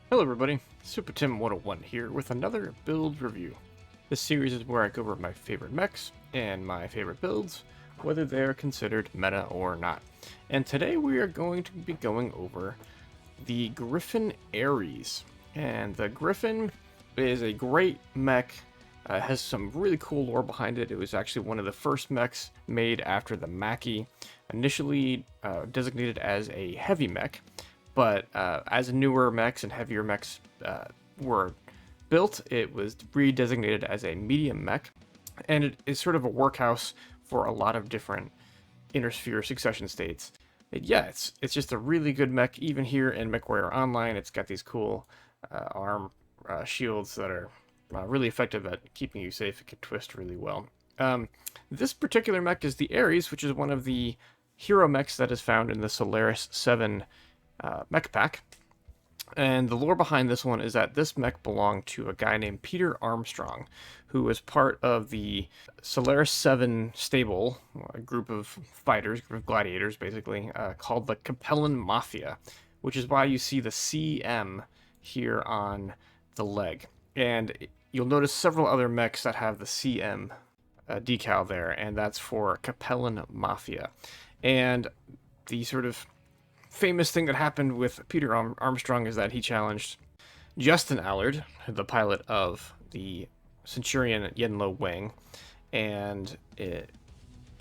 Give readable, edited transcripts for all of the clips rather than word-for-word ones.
Hello everybody, Super Tim 101 here with another build review. This series is where I go over my favorite mechs and my favorite builds, whether they're considered meta or not. And today we are going to be going over the Griffin Ares. And the Griffin is a great mech, has some really cool lore behind it. It was actually one of the first mechs made after the Mackie, initially designated as a heavy mech. But as newer mechs and heavier mechs were built, it was redesignated as a medium mech, and it is sort of a workhouse for a lot of different inner sphere succession states. It's just a really good mech. Even here in Mechwarrior Online, it's got these cool arm shields that are really effective at keeping you safe. It can twist really well. This particular mech is the Ares, which is one of the hero mechs that is found in the Solaris 7 mech pack. And the lore behind this one is that this mech belonged to a guy named Peter Armstrong, who was part of the Solaris 7 stable, a group of fighters, group of gladiators basically, called the Capellan Mafia, which is why you see the CM here on the leg. And you'll notice several other mechs that have the CM decal there, and that's for Capellan Mafia. And the sort of famous thing that happened with Peter Armstrong is that he challenged Justin Allard, the pilot of the Centurion Yenlo wing, and it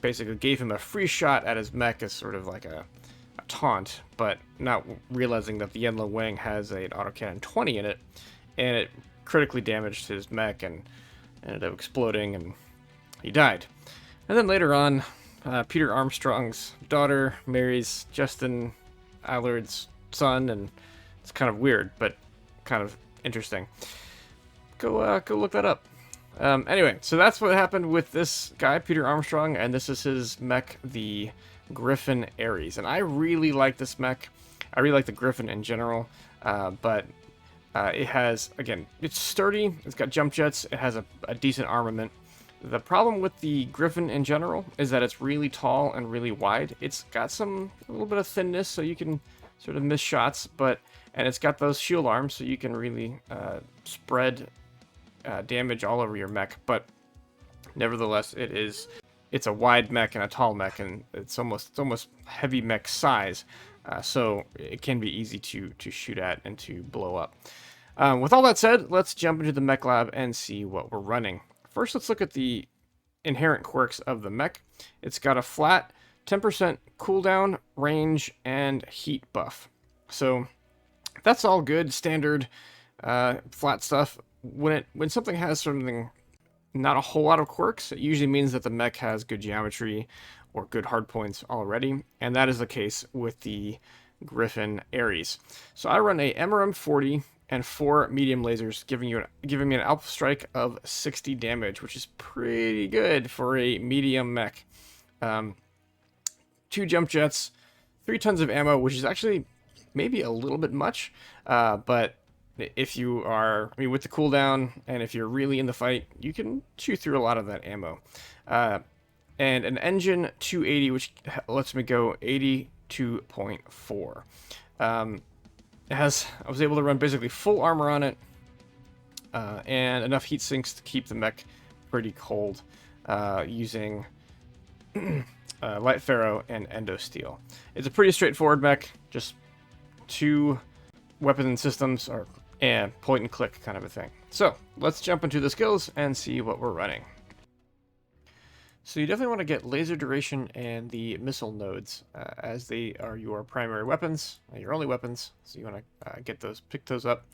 basically gave him a free shot at his mech as sort of like a taunt, but not realizing that the Yenlo wing has an autocannon 20 in it, and it critically damaged his mech and ended up exploding, and he died. And then later on, Peter Armstrong's daughter marries Justin Allard's son, and it's kind of weird, but kind of interesting. Go look that up. Anyway, so that's what happened with this guy, Peter Armstrong, and this is his mech, the Griffin Ares. And I really like this mech. I really like the Griffin in general, but it has, again, it's sturdy, it's got jump jets, it has a decent armament. The problem with the Griffin in general is that it's really tall and really wide. It's got a little bit of thinness, so you can sort of miss shots, and it's got those shield arms, so you can really spread damage all over your mech. But nevertheless, it's a wide mech and a tall mech, and it's almost heavy mech size, so it can be easy to shoot at and to blow up. With all that said, let's jump into the mech lab and see what we're running. First, let's look at the inherent quirks of the mech. It's got a flat 10% cooldown, range, and heat buff. So that's all good, standard flat stuff. When something has not a whole lot of quirks, it usually means that the mech has good geometry or good hardpoints already, and that is the case with the Griffin Ares. So I run a MRM40 and 4 medium lasers, giving me an alpha strike of 60 damage, which is pretty good for a medium mech. 2 jump jets, 3 tons of ammo, which is actually maybe a little bit much, but if you are, with the cooldown, and if you're really in the fight, you can chew through a lot of that ammo. And an engine 280, which lets me go 82.4. I was able to run basically full armor on it, and enough heat sinks to keep the mech pretty cold, using light ferro and endo steel. It's a pretty straightforward mech, just 2 weapon systems and point and click kind of a thing. So let's jump into the skills and see what we're running. So you definitely want to get laser duration and the missile nodes, as they are your primary weapons, your only weapons. So you want to pick those up.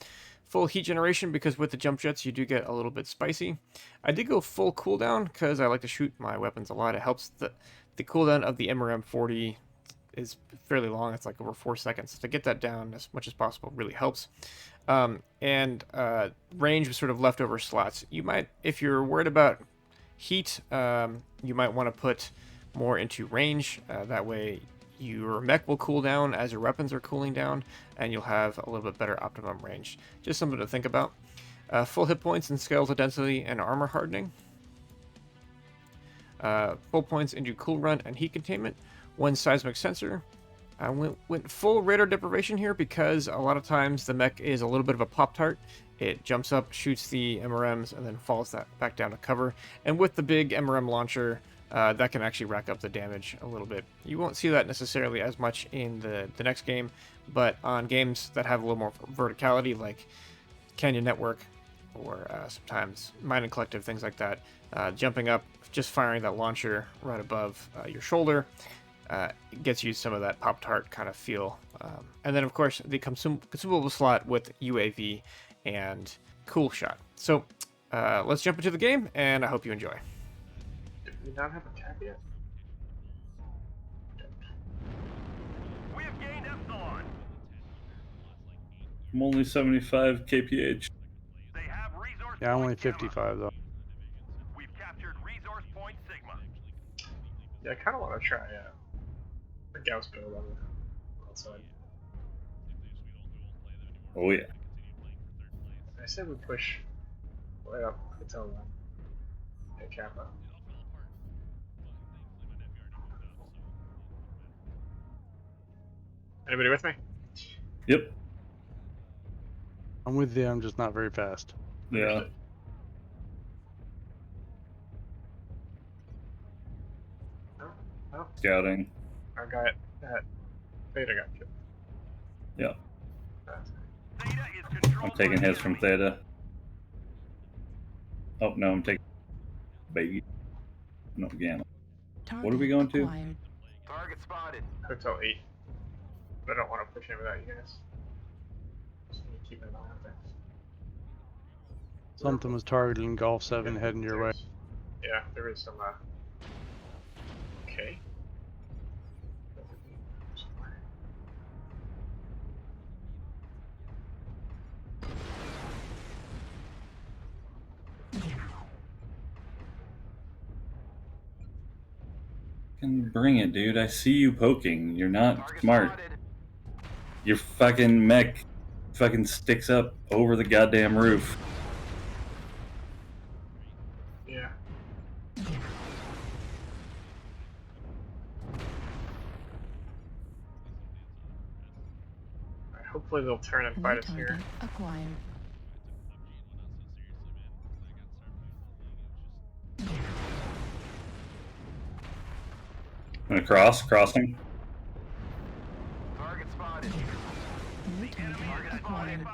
Full heat generation, because with the jump jets you do get a little bit spicy. I did go full cooldown because I like to shoot my weapons a lot. It helps. The cooldown of the MRM40 is fairly long. It's like over 4 seconds. So to get that down as much as possible really helps. And range with sort of leftover slots. You might, if you're worried about heat, you might want to put more into range. That way your mech will cool down as your weapons are cooling down, and you'll have a little bit better optimum range. Just something to think about. Full hit points and skeletal density and armor hardening. Full points into cool run and heat containment. 1 seismic sensor. I went full radar deprivation here because a lot of times the mech is a little bit of a Pop-Tart. It jumps up, shoots the MRMs, and then falls that back down to cover. And with the big MRM launcher, that can actually rack up the damage a little bit. You won't see that necessarily as much in the next game, but on games that have a little more verticality, like Canyon Network, or sometimes Mine and Collective, things like that, jumping up, just firing that launcher right above your shoulder, gets you some of that Pop-Tart kind of feel. And then, of course, the consumable slot with UAV and Cool Shot. So let's jump into the game, and I hope you enjoy. Did we not have a cap yet? We have gained Epsilon. I'm only 75 kph. They have resource Yeah, I'm only point Gamma. 55 though. We've captured resource point Sigma. Yeah, I kind of want to try the Gauss build on the outside. Oh yeah. I said we push way up until the Kappa. Anybody with me? Yep. I'm with you, I'm just not very fast. Yeah. No? Scouting. Our guy at Theta got killed. Yeah. Theta is controlled I'm taking by hits the from enemy. Theta. Oh no, I'm taking baby. No, Gamma. What are we going to? Target spotted. Hotel 8. But I don't want to push in without you guys. Just need to keep an eye on things. Something was targeting Golf 7 heading your way. Yeah, there is some, okay. Fucking bring it, dude. I see you poking. You're not Target smart. spotted. Your fucking mech fucking sticks up over the goddamn roof. Yeah. Alright, hopefully they'll turn and fight us here. Acquired. I'm gonna crossing. Target spotted. New target Target spotted. acquired. 5%.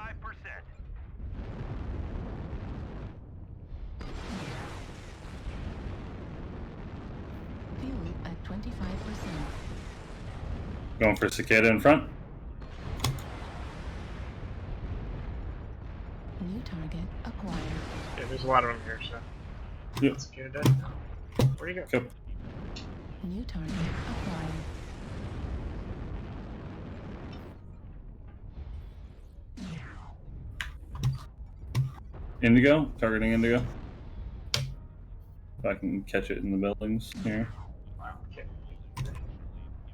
Fuel at 25%. Going for Cicada in front. New target acquired. Yeah, there's a lot of them here, so. Yep. Let's get it done. Where'd you go? Go. New target acquired. Indigo. Targeting Indigo. If I can catch it in the buildings here. Wow, okay.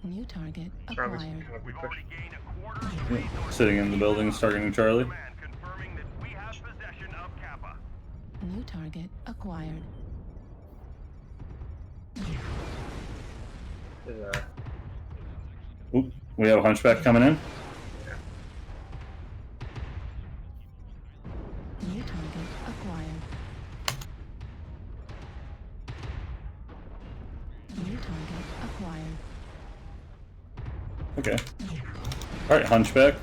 New target Charlie's acquired. kind of We've weak already gained a quarter of Yep. resource. Sitting in the buildings, targeting Charlie. Command confirming that we have possession of Kappa. New target acquired. Oop. We have a hunchback coming in. New target acquired. New target acquired. Okay. Alright, hunchback.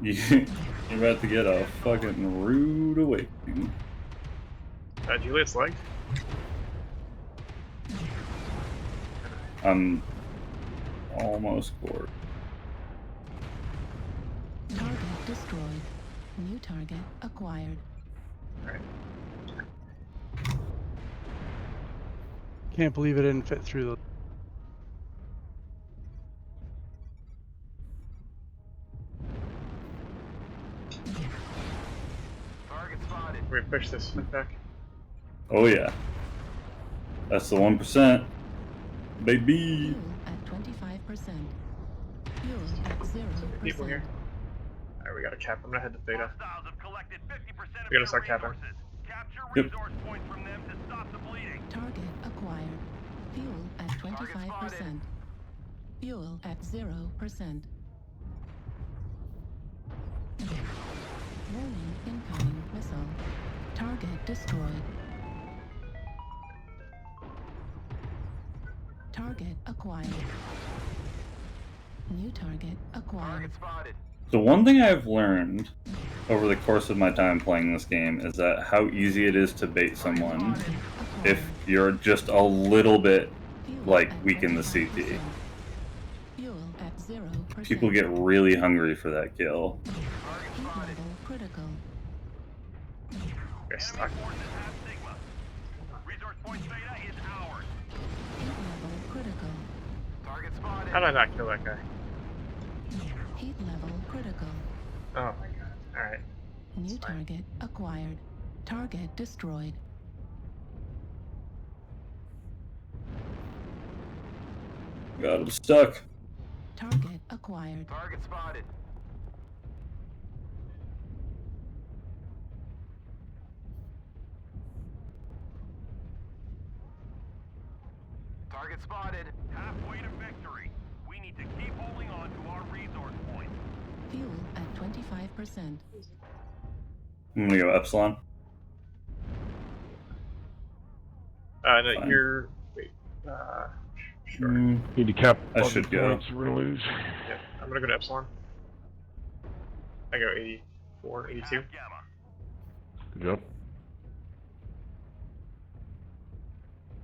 You're about to get a fucking rude awakening. Juliet's legged? I'm almost bored. Target destroyed. New target acquired. Alright. Can't believe it didn't fit through the... Target spotted. We push this back. Oh yeah. That's the 1%. Baby. Fuel at 25%. Fuel at 0%. People here. Alright, we got a cap. I'm gonna head to Theta. Hostiles have collected 50% of We gotta your start capping. resources. Capture Yep. resource points from them to stop the bleeding. Target acquired. Fuel at 25%. Fuel at 0%. Warning, incoming missile. Target destroyed. Target acquired. New target acquired. Target spotted. The one thing I've learned over the course of my time playing this game is that how easy it is to bait someone if you're just a little bit like weak in the CT. Fuel at 0%. People get really hungry for that kill. Target Heat spotted. level critical. Okay, Enemy stuck. forces have Sigma. Resource point beta is ours. Heat level critical. Target spotted. How did I not kill that guy? Heat level critical. Oh my god. Alright. New That's fine. target acquired. Target destroyed. God, I'm stuck. Target acquired. Target spotted. Target spotted. Halfway to victory. We need to keep holding on to our resource points. Fuel at 25%. I'm gonna go Epsilon. No, Fine. you're. Wait. Sure. Need to cap. I all should the go. points we're gonna lose. Yep. I'm gonna go to Epsilon. I go 84, 82. Half gamma. Good job.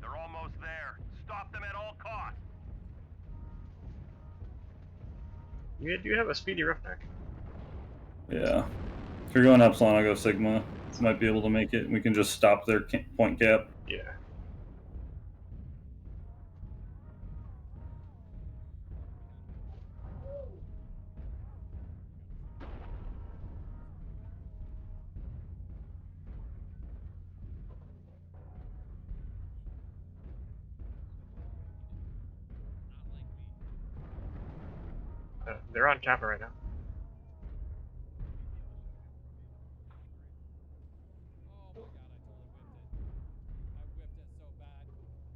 They're almost there. Stop them at all costs. You do have a speedy roughneck. Yeah. If you're going Epsilon, I'll go Sigma. Might be able to make it. We can just stop their point cap. Yeah. They're on Kappa right now.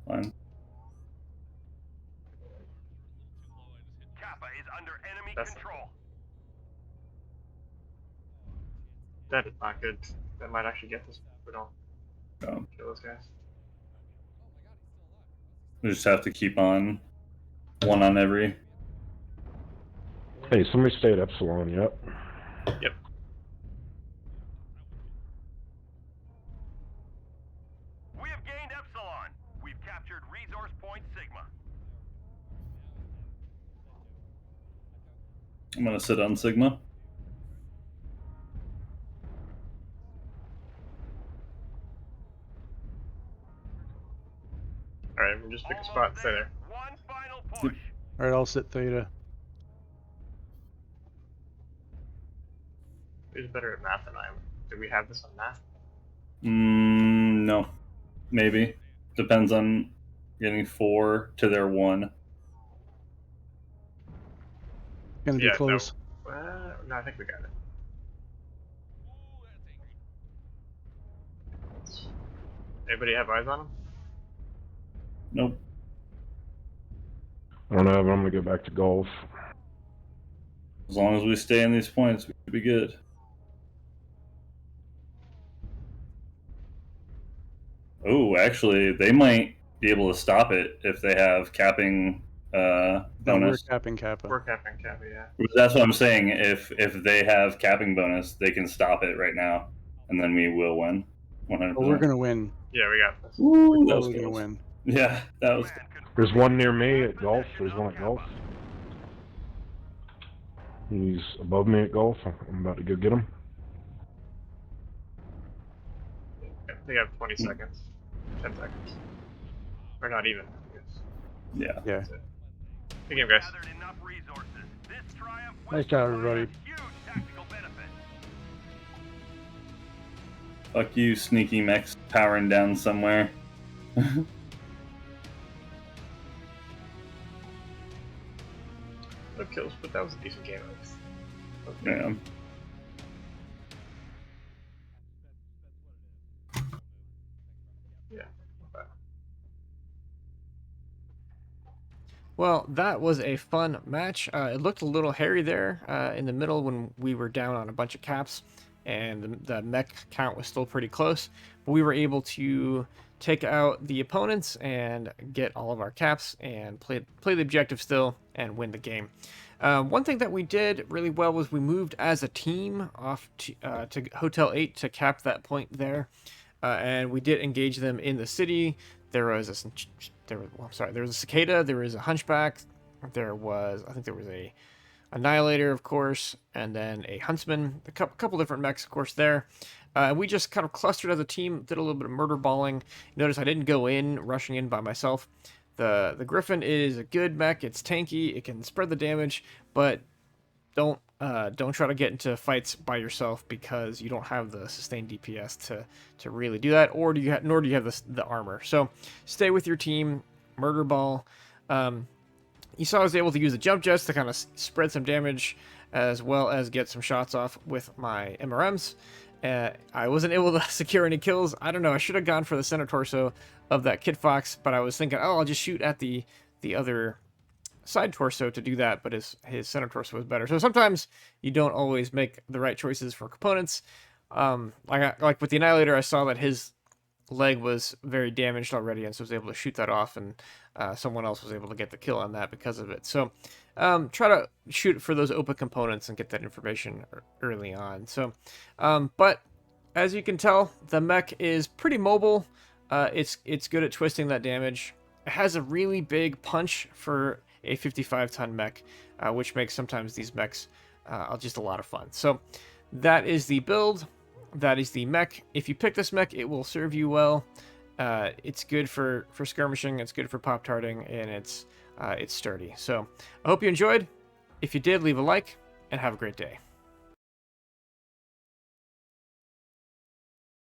Fine. Kappa is under enemy That's- control. That is not good. That might actually get this if we don't So kill those guys. we just have to keep on one on every. Hey, somebody stay at Epsilon. Yep. Yep. We have gained Epsilon. We've captured resource point Sigma. I'm gonna sit on Sigma. Alright, we'll just pick a spot and stay there. One final push. Alright, I'll sit Theta. Who's better at math than I am? Do we have this on math? No. Maybe. Depends on getting 4 to their 1. Gonna be Yeah, close. No, I think we got it. Anybody have eyes on him? Nope. I don't know, but I'm gonna go back to golf. As long as we stay in these points, we should be good. Oh, actually, they might be able to stop it if they have capping No, we're bonus. capping Kappa. We're capping Kappa, yeah. That's what I'm saying. If they have capping bonus, they can stop it right now, and then we will win. 100%. But we're gonna win. Yeah, we got this. Woo, We're that was totally gonna close. win. Yeah, that was. Plan confirmed. There's one near me at golf. Possession There's of one at golf. Kappa. He's above me at golf. I'm about to go get him. They have 20 seconds. 10 seconds. Or not even, I guess. Yeah. Yeah. That's it. Good game, guys. Gathered enough resources. This triumph will Nice job, provide everybody. a huge tactical benefit. Fuck you, sneaky mechs powering down somewhere. No kills, but that was a decent game at least. Yeah. Yeah. not bad. Well, that was a fun match. It looked a little hairy there in the middle when we were down on a bunch of caps, and the mech count was still pretty close. But we were able to take out the opponents and get all of our caps and play the objective still and win the game. One thing that we did really well was we moved as a team off to Hotel 8 to cap that point there, and we did engage them in the city. There was there was a cicada, there was a hunchback, I think there was a annihilator, of course, and then a huntsman, a couple different mechs, of course, there. We just kind of clustered as a team, did a little bit of murder balling. Notice I didn't go in, rushing in by myself. The Griffin is a good mech, it's tanky, it can spread the damage, but don't try to get into fights by yourself because you don't have the sustained DPS to really do that, or nor do you have the armor. So stay with your team, murder ball. You saw I was able to use the jump jets to kind of spread some damage as well as get some shots off with my MRMs. I wasn't able to secure any kills. I don't know, I should have gone for the center torso of that Kid Fox, but I was thinking, oh, I'll just shoot at the other side torso to do that, but his center torso was better. So sometimes you don't always make the right choices for components. Like with the Annihilator, I saw that his leg was very damaged already, and so I was able to shoot that off, and someone else was able to get the kill on that because of it. So try to shoot for those open components and get that information early on. So, but as you can tell, the mech is pretty mobile. It's good at twisting that damage. It has a really big punch for a 55-ton mech, which makes sometimes these mechs just a lot of fun. So that is the build. That is the mech. If you pick this mech, it will serve you well. It's good for skirmishing. It's good for pop-tarting, and it's sturdy. So I hope you enjoyed. If you did, leave a like, and have a great day.